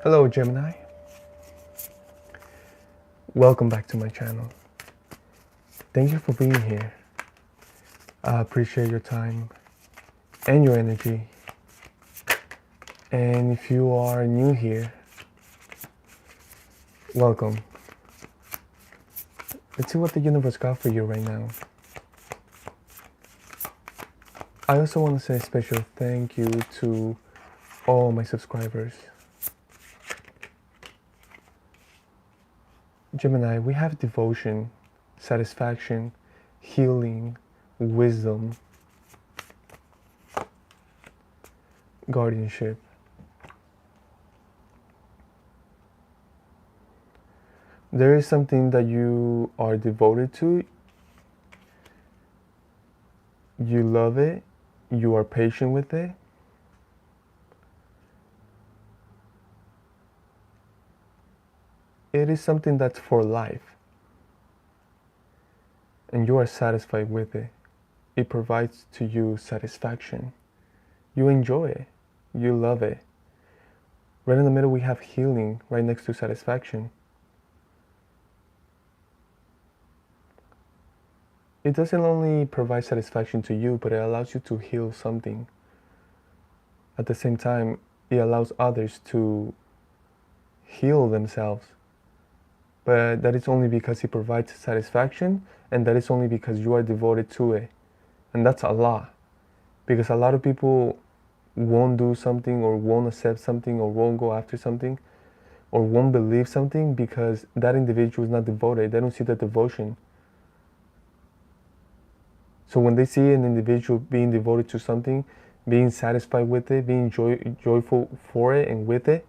Hello Gemini, welcome back to my channel. Thank you for being here. I appreciate your time and your energy. And if you are new here, welcome. Let's see what the universe got for you right now. I also want to say a special thank you to all my subscribers. Gemini, we have devotion, satisfaction, healing, wisdom, guardianship. There is something that you are devoted to, you love it, you are patient with it. It is something that's for life, and you are satisfied with it. It provides to you satisfaction. You enjoy it, you love it. Right in the middle we have healing, right next to satisfaction. It doesn't only provide satisfaction to you, but it allows you to heal something. At the same time, it allows others to heal themselves. But that is only because it provides satisfaction, and that is only because you are devoted to it. And that's a lot. Because a lot of people won't do something, or won't accept something, or won't go after something, or won't believe something because that individual is not devoted. They don't see the devotion. So when they see an individual being devoted to something, being satisfied with it, being joyful for it and with it,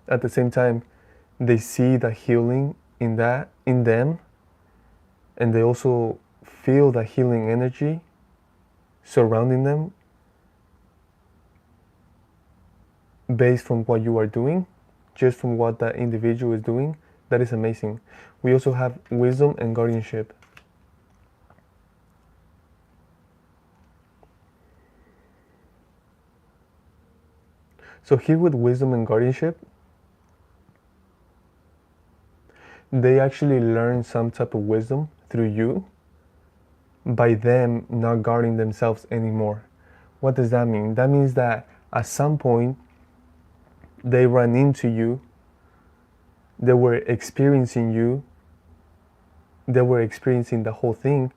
at the same time, they see the healing in them, and they also feel the healing energy surrounding them based from what you are doing, just from what that individual is doing. That is amazing. We also have wisdom and guardianship. So here with wisdom and guardianship, they actually learn some type of wisdom through you by them not guarding themselves anymore. What does that mean? That means that at some point they run into you, they were experiencing you, they were experiencing the whole thing,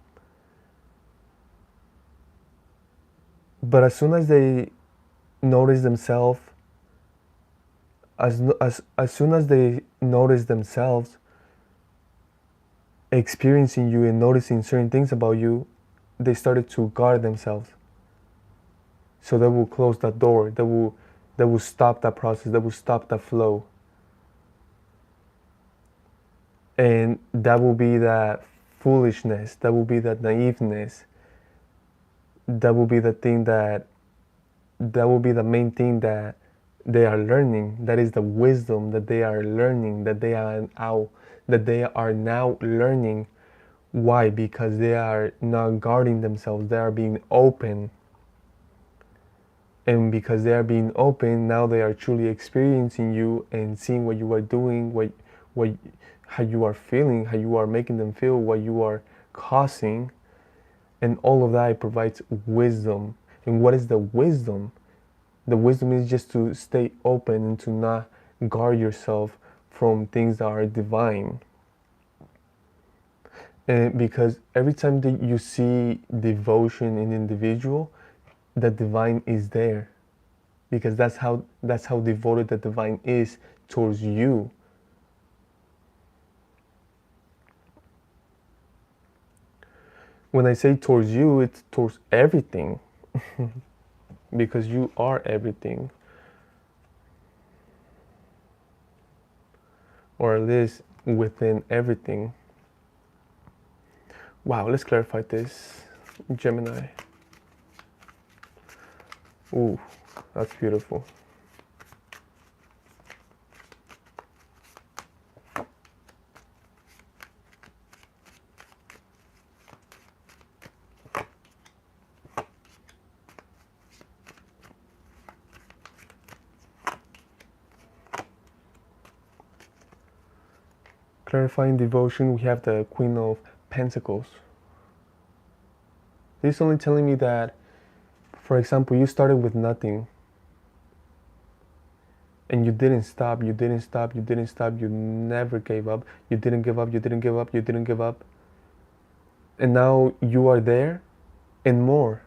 but as soon as they notice themselves, as soon as they notice themselves experiencing you and noticing certain things about you, they started to guard themselves. So they will close that door. They will stop that process. They will stop that flow. And that will be that foolishness. That will be that naiveness. That will be the thing that will be the main thing that they are learning. That is the wisdom that they are learning. That they are now learning. Why? Because they are not guarding themselves. They are being open. And because they are being open, now they are truly experiencing you and seeing what you are doing, how you are feeling, how you are making them feel, what you are causing. And all of that provides wisdom. And what is the wisdom? The wisdom is just to stay open and to not guard yourself from things that are divine. And because every time that you see devotion in an individual, the divine is there, because that's how devoted the divine is towards you. When I say towards you, it's towards everything. Because you are everything, or at least within everything. Wow, let's clarify this, Gemini. Ooh, that's beautiful. Clarifying devotion, we have the Queen of Pentacles. This is only telling me that, for example, you started with nothing and you didn't stop, you didn't stop, you didn't stop, you never gave up, you didn't give up, you didn't give up, you didn't give up. And now you are there and more.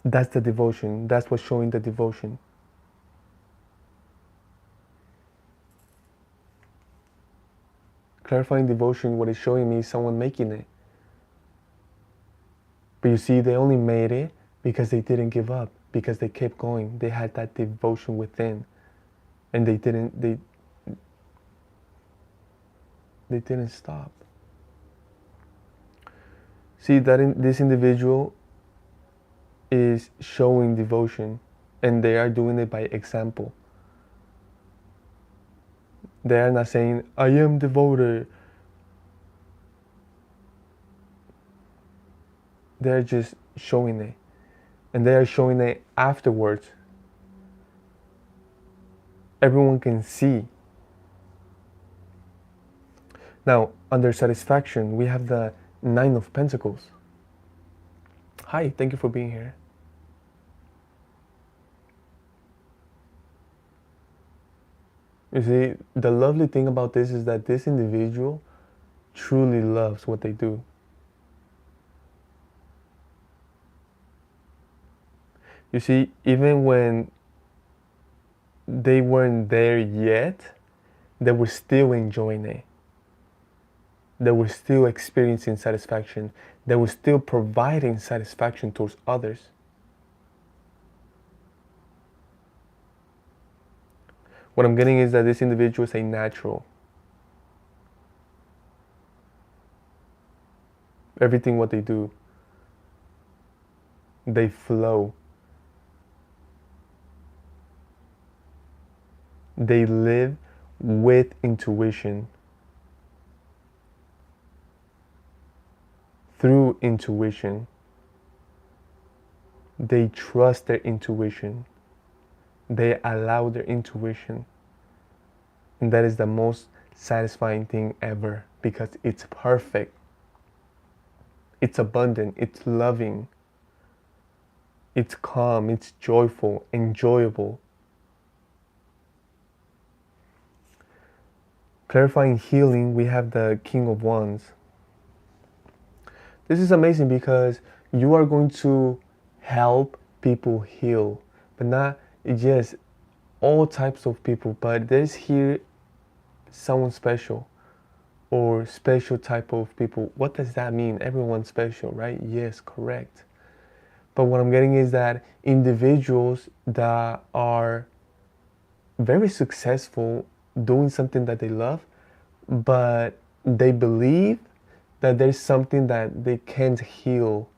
That's the devotion. That's what's showing the devotion. Clarifying devotion, what it's showing me is someone making it. But you see, they only made it because they didn't give up, because they kept going. They had that devotion within, and they didn't stop. See that this individual is showing devotion, and they are doing it by example. They are not saying, I am devoted. They're just showing it. And they are showing it afterwards. Everyone can see. Now, under satisfaction, we have the Nine of Pentacles. Hi, thank you for being here. You see, the lovely thing about this is that this individual truly loves what they do. You see, even when they weren't there yet, they were still enjoying it. They were still experiencing satisfaction. They were still providing satisfaction towards others. What I'm getting is that this individual is a natural. Everything what they do, they flow. They live with intuition. Through intuition. They trust their intuition. They allow their intuition. And that is the most satisfying thing ever, because it's perfect. It's abundant. It's loving. It's calm. It's joyful. Enjoyable. Clarifying healing, we have the King of Wands. This is amazing because you are going to help people heal, but not just all types of people, but there's here someone special or special type of people. What does that mean? Everyone's special, right? Yes, correct. But what I'm getting is that individuals that are very successful doing something that they love, but they believe that there's something that they can't heal,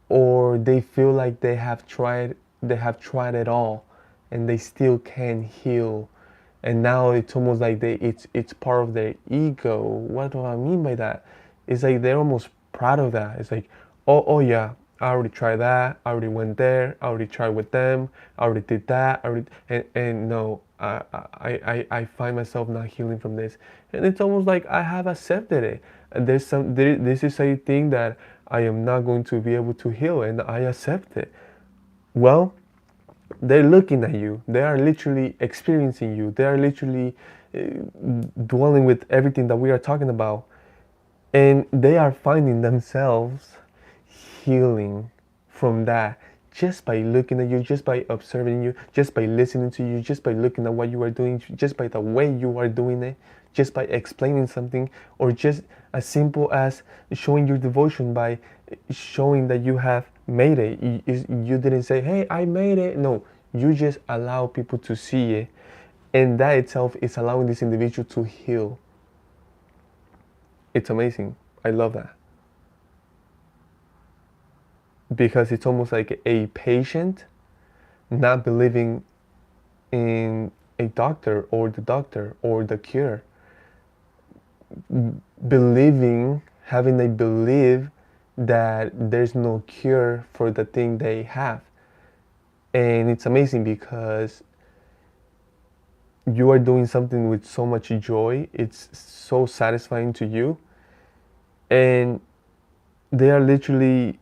or they feel like they have tried it all and they still can't heal, and now it's almost like it's part of their ego. What do I mean by that? It's like they're almost proud of that. It's like, oh yeah, I already tried that, I already went there, I already tried with them, I already did that, and no, I find myself not healing from this. And it's almost like I have accepted it. And this is a thing that I am not going to be able to heal, and I accept it. Well, they're looking at you. They are literally experiencing you. They are literally dwelling with everything that we are talking about. And they are finding themselves healing from that just by looking at you, just by observing you, just by listening to you, just by looking at what you are doing, just by the way you are doing it, just by explaining something, or just as simple as showing your devotion by showing that you have made it. You didn't say, hey, I made it. No, you just allow people to see it. And that itself is allowing this individual to heal. It's amazing. I love that. Because it's almost like a patient not believing in a doctor or the cure. Having a belief that there's no cure for the thing they have. And it's amazing because you are doing something with so much joy, it's so satisfying to you, and they are literally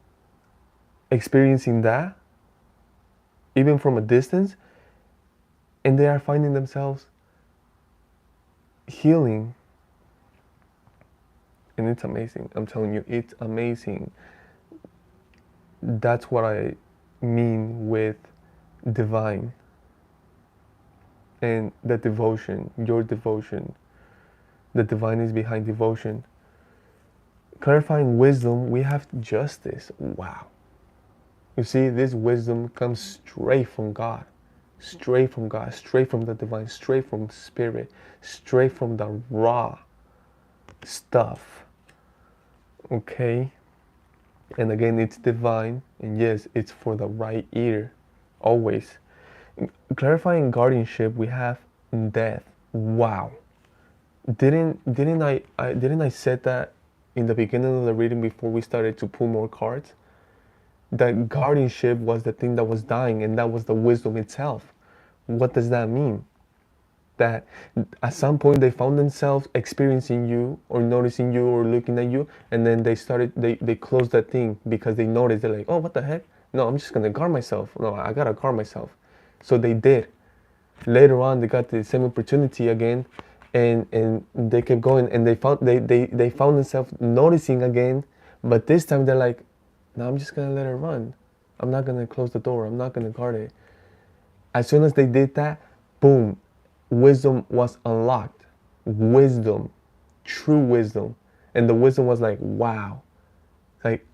experiencing that even from a distance, and they are finding themselves healing. And it's amazing. I'm telling you, it's amazing. That's what I mean with divine and the devotion, your devotion. The divine is behind devotion. Clarifying wisdom, we have justice. Wow. You see, this wisdom comes straight from God. Straight from God, straight from the divine, straight from spirit, straight from the raw stuff. Okay? And again, it's divine, and yes, it's for the right ear, always. Clarifying guardianship, we have death. Wow. Didn't I said that in the beginning of the reading before we started to pull more cards? That guardianship was the thing that was dying, and that was the wisdom itself. What does that mean? That at some point they found themselves experiencing you or noticing you or looking at you, and then they closed that thing because they noticed. They're like, oh, what the heck? No, I'm just gonna guard myself. No, I gotta guard myself. So they did. Later on, they got the same opportunity again, and they kept going, and they found themselves noticing again, but this time they're like, no, I'm just gonna let it run. I'm not gonna close the door. I'm not gonna guard it. As soon as they did that, boom, wisdom was unlocked. Wisdom, true wisdom. And the wisdom was like, wow. Like,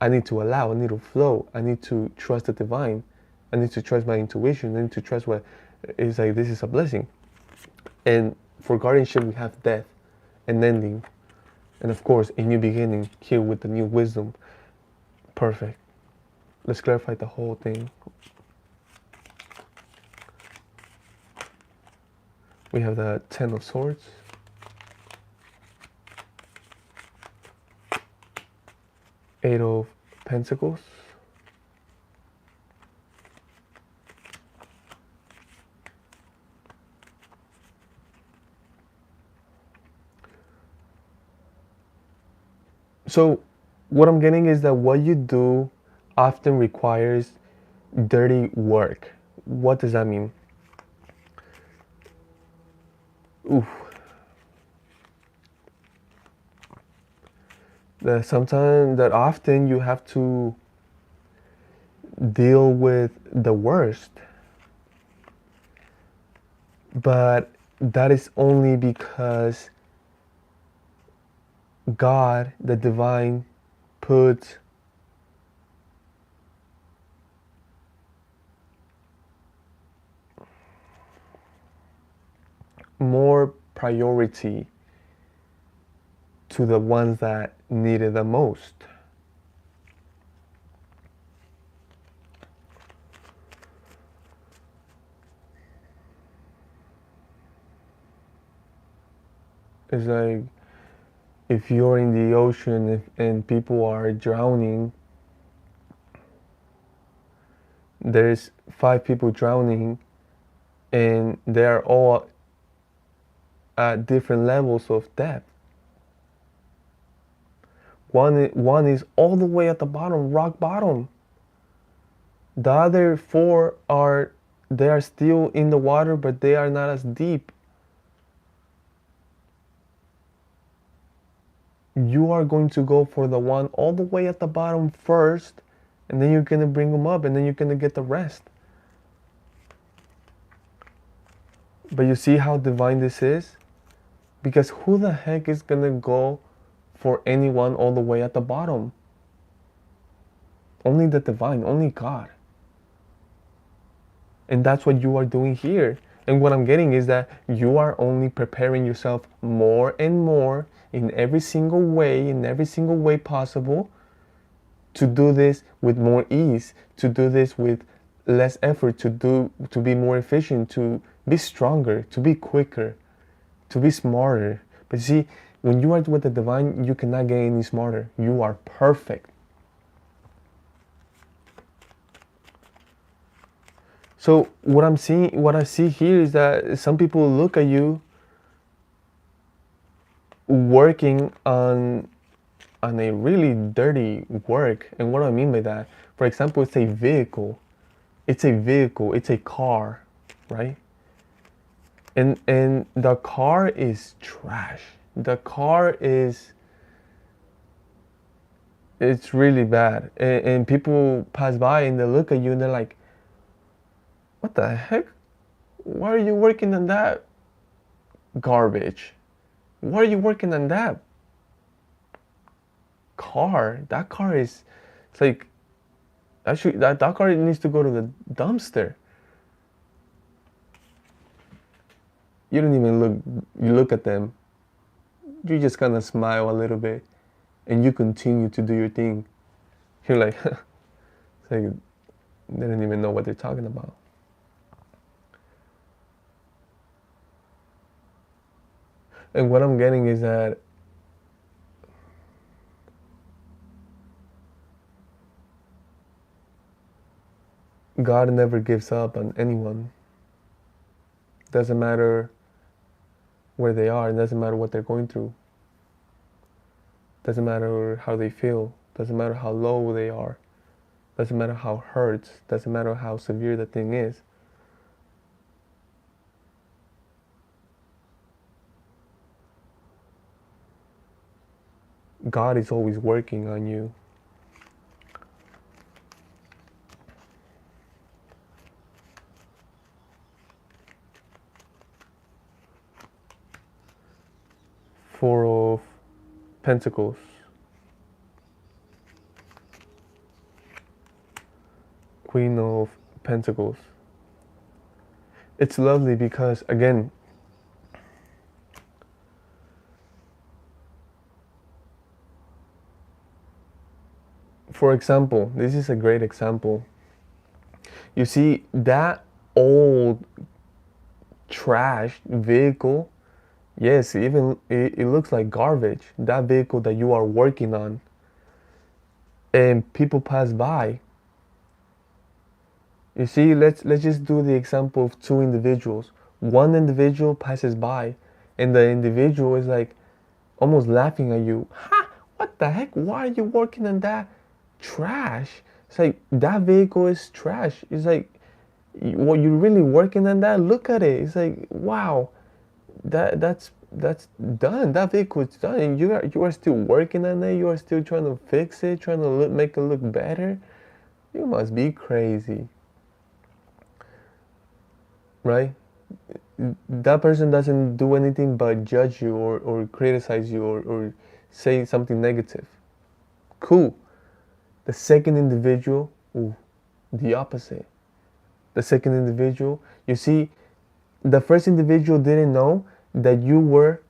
I need to allow, I need to flow, I need to trust the divine, I need to trust my intuition, I need to trust what is like, this is a blessing. And for guardianship, we have death and ending. And of course, a new beginning here with the new wisdom. Perfect. Let's clarify the whole thing. We have the Ten of Swords. Eight of Pentacles. So what I'm getting is that what you do often requires dirty work. What does that mean? Oof. That sometimes, that often you have to deal with the worst. But that is only because God, the divine, put more priority to the ones that need it the most. It's like if you're in the ocean and people are drowning, there's 5 people drowning and they're all at different levels of depth. One is all the way at the bottom, rock bottom. The other 4 they are still in the water, but they are not as deep. You are going to go for the one all the way at the bottom first, and then you're going to bring them up, and then you're going to get the rest. But you see how divine this is? Because who the heck is going to go for anyone all the way at the bottom? Only the divine, only God. And that's what you are doing here. And what I'm getting is that you are only preparing yourself more and more in every single way possible to do this with more ease, to do this with less effort, to be more efficient, to be stronger, to be quicker, to be smarter. But you see, when you are with the divine, you cannot get any smarter. You are perfect. So what I see here is that some people look at you working on a really dirty work. And what do I mean by that? For example, it's a vehicle. It's a vehicle. It's a car, right? And the car is trash. The car is it's really bad. And people pass by and they look at you and they're like, "What the heck? Why are you working on that garbage? Why are you working on that car? That car is it's like actually that car needs to go to the dumpster." You don't even look you look at them. You just kind of smile a little bit and you continue to do your thing. You're like, it's like they don't even know what they're talking about. And what I'm getting is that God never gives up on anyone. Doesn't matter where they are, it doesn't matter what they're going through. Doesn't matter how they feel, doesn't matter how low they are, doesn't matter how it hurts, doesn't matter how severe the thing is. God is always working on you. Four of Pentacles. Queen of Pentacles. It's lovely because, again, for example, this is a great example. You see, that old trash vehicle, yes, even it looks like garbage. That vehicle that you are working on, and people pass by. You see, let's just do the example of two individuals. One individual passes by, and the individual is like almost laughing at you. Ha! What the heck? Why are you working on that trash? It's like that vehicle is trash. It's like, what you really working on that? Look at it. It's like, wow, that's done. That vehicle is done, and you are still working on it. You are still trying to fix it, trying to make it look better. You must be crazy, right? That person doesn't do anything but judge you or criticize you or say something negative. Cool. The second individual, ooh, the opposite. The second individual, you see, the first individual didn't know that you were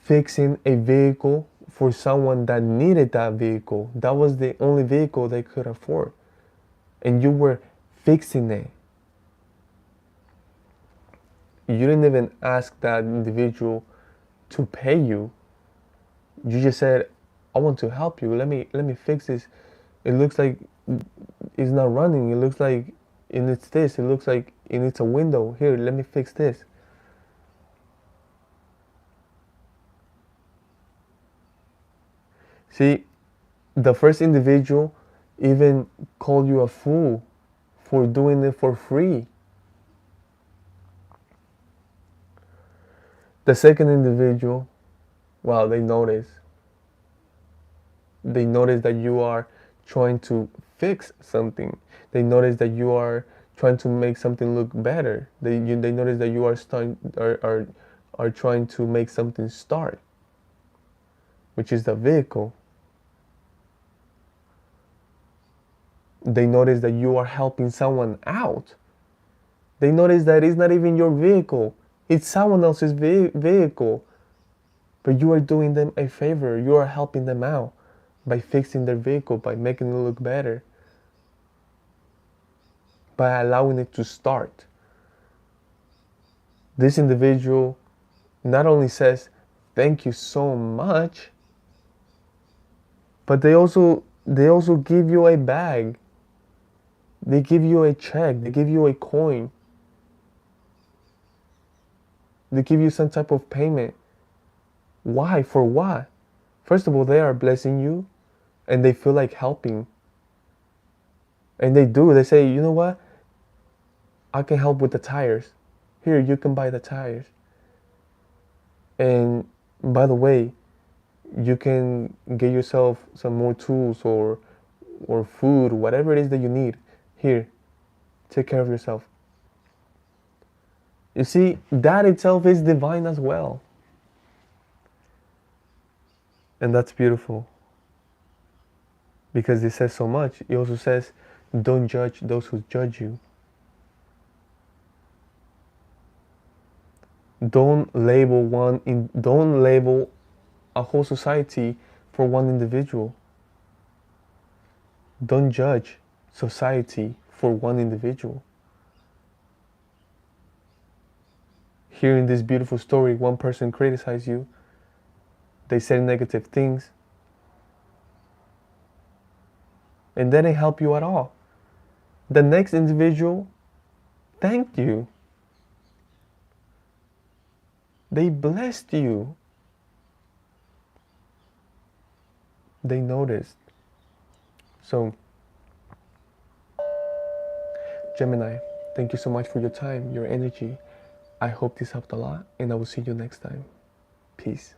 fixing a vehicle for someone that needed that vehicle. That was the only vehicle they could afford. And you were fixing it. You didn't even ask that individual to pay you. You just said, I want to help you. Let me fix this. It looks like it's not running. It looks like it needs this. It looks like it needs a window. Here, let me fix this. See, the first individual even called you a fool for doing it for free. The second individual, well, they notice. They notice that you are trying to fix something. They notice that you are trying to make something look better. They notice that you are trying to make something start, which is the vehicle. They notice that you are helping someone out. They notice that it's not even your vehicle. It's someone else's vehicle. But you are doing them a favor. You are helping them out by fixing their vehicle, by making it look better, by allowing it to start. This individual not only says, thank you so much, but they also give you a bag. They give you a check. They give you a coin. They give you some type of payment. Why? For what? First of all, they are blessing you and they feel like helping. And they do. They say, you know what? I can help with the tires. Here, you can buy the tires. And by the way, you can get yourself some more tools or food, whatever it is that you need. Here, take care of yourself. You see, that itself is divine as well. And that's beautiful. Because it says so much. It also says, don't judge those who judge you. Don't label a whole society for one individual. Don't judge society for one individual. Here in this beautiful story, one person criticized you. They said negative things. And they didn't help you at all. The next individual thanked you. They blessed you. They noticed. So, Gemini, thank you so much for your time, your energy. I hope this helped a lot, and I will see you next time. Peace.